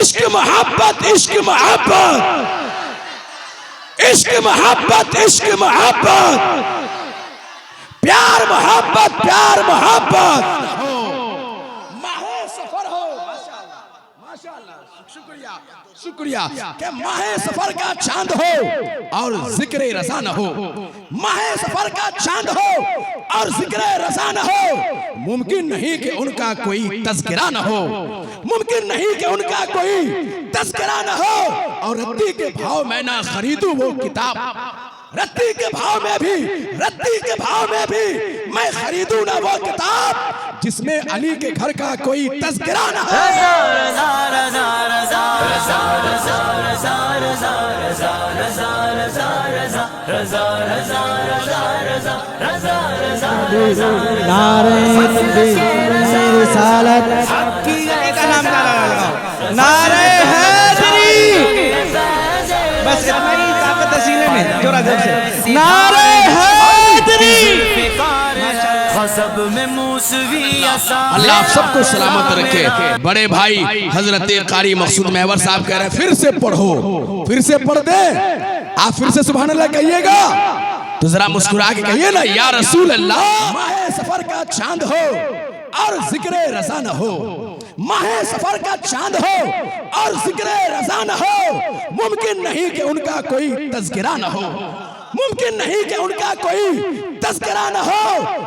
इश्क मोहब्बत, इश्क मोहब्बत, इश्क मोहब्बत, इश्क मोहब्बत, प्यार मोहब्बत, प्यार मोहब्बत हो, माहे सफर हो। माशाअल्लाह, शुक्रिया शुक्रिया। कि माहे सफर का चांद हो और जिक्र रज़ा न हो, माहे सफर का चांद हो और जिक्र रज़ा न हो। मुमकिन नहीं कि उनका कोई तज़किरा न हो, मुमकिन नहीं कि उनका कोई तज़किरा न हो। और रत्ती के भाव में ना खरीदूं वो किताब, रत्ती के भाव में भी, रत्ती के भाव में भी मैं खरीदूं ना वो किताब जिसमें अली के घर का कोई तज़किरा न हो। नारे रिसालत का नाम लगाओ, नारे हैदरी। बस इतना ही ताकत है सीने में, जोरा जोर से नारे हैदरी। अल्लाह आप सबको सलामत रखे। बड़े भाई हजरत कारी मकसूद महवर साहब कह रहे हैं फिर से पढ़ो, फिर से पढ़ दे। आप फिर से सुभान अल्लाह कहिएगा तो जरा मुस्कुरा के कहिए ना, या रसूल अल्लाह। माहे सफर का चांद हो और जिक्र रज़ा न हो, माहे सफर का चांद हो और जिक्र रज़ा न हो। मुमकिन नहीं कि उनका कोई तज़किरा न हो, मुमकिन नहीं कि उनका कोई तज़किरा न हो।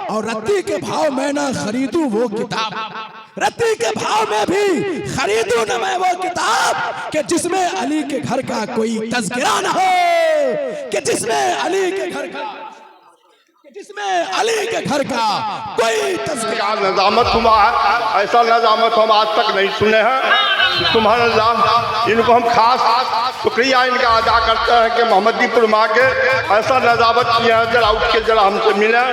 और रत्ती के भाव में ना खरीदूं वो किताब, रत्ती के भाव में भी खरीदूं न मैं वो किताब कि जिसमें अली के घर का कोई तज़किरा न हो, कि जिसमें अली के घर का, जिसमें अली के घर का कोई तज़किरा। नज़ामत हुआ है, ऐसा नज़ामत हम आज तक नहीं सुने हैं। सुभान अल्लाह, इनको हम खास शुक्रिया इनका अदा करते हैं कि मोहम्मदीपुर माँ के ऐसा नज़ामत किया है। जरा उठ के जरा हमसे मिले,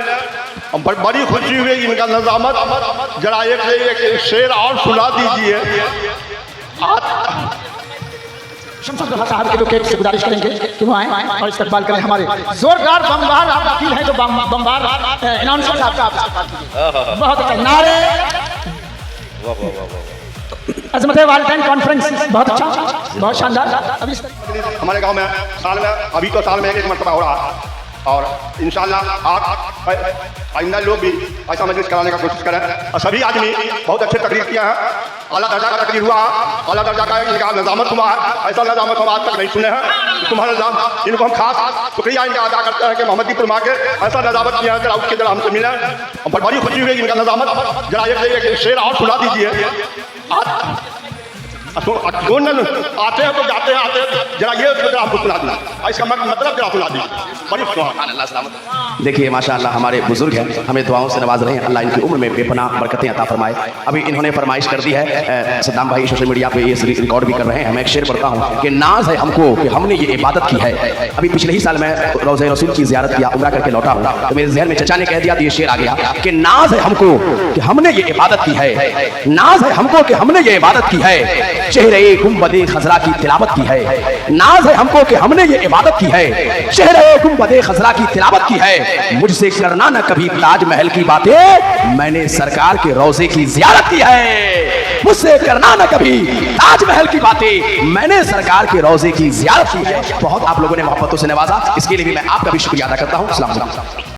हम बड़ी खुशी हुई इनका नज़ामत। जरा एक शेर और सुना दीजिए। शमसुद्दौला साहब के लोकेट से गुजारिश करेंगे कि वो आए और इस्तकबाल करें। हमारे जोरदार बमबार आप वकील हैं तो बमबार अनाउंसर साहब का आप बहुत अच्छा। नारे अजमत वालिदैन कॉन्फ्रेंस बहुत अच्छा, बहुत शानदार। अभी हमारे गांव में साल में अभी तो साल में एक मरतबा हो रहा है और इंशाअल्लाह आप आइंदा लोग भी ऐसा मजलिस कराने का कोशिश करें। और सभी आदमी बहुत अच्छे तकरीर किया है, आला दर्जा का तकरीर हुआ, आला दर्जा का इनका नज़ामत हुआ है। ऐसा नज़ामत हम आज तक नहीं सुने हैं। तुम्हारे नाम इनको हम खास शुक्रिया इनका अदा करते हैं कि मोहम्मदीपुर माँ के ऐसा नज़ामत किया है। जरा उठ के जरा हमसे मिले, हम बड़ी खुशी हुई इनका नज़ामत। जरा एक शेर और सुना दीजिए। आते हैं तो जाते हैं, आते हैं जरा ये जरा हमको सुना देना, इसका मतलब जरा सुना दीजिए। बड़ी देखिए माशाअल्लाह हमारे बुजुर्ग हैं, हमें दुआओं से नवाज रहे हैं। अल्लाह इनकी उम्र में बेपनाह बरकतें अता फरमाए। अभी इन्होंने फरमाइश कर दी है, सद्दाम भाई सोशल मीडिया पे ये रिकॉर्ड भी कर रहे हैं। मैं एक शेर पढ़ता हूँ कि नाज है हमको कि हमने ये इबादत की है। अभी पिछले ही साल मैं रोज़े रसूल की ज़ियारत किया, उम्रा करके लौटा हूँ, तो मेरे ज़हन में चचा ने कह दिया तो ये शेर आ गया कि नाज है हमको कि हमने ये इबादत की है, नाज है हमको कि हमने ये इबादत की है, चेहरे गुंबदे खजरा की तिलावत की है। नाज है हमको कि हमने ये इबादत की है, चेहरे गुंबदे खजरा की तिलावत की है। मुझसे करना न कभी ताजमहल की बातें, मैंने सरकार के रोजे की ज़ियारत की है। मुझसे करना न कभी ताजमहल की बातें, मैंने सरकार के रोजे की ज़ियारत की है। बहुत आप लोगों ने मोहब्बतों से नवाजा, इसके लिए भी मैं आपका भी शुक्रिया अदा करता हूँ। अस्सलाम वालेकुम।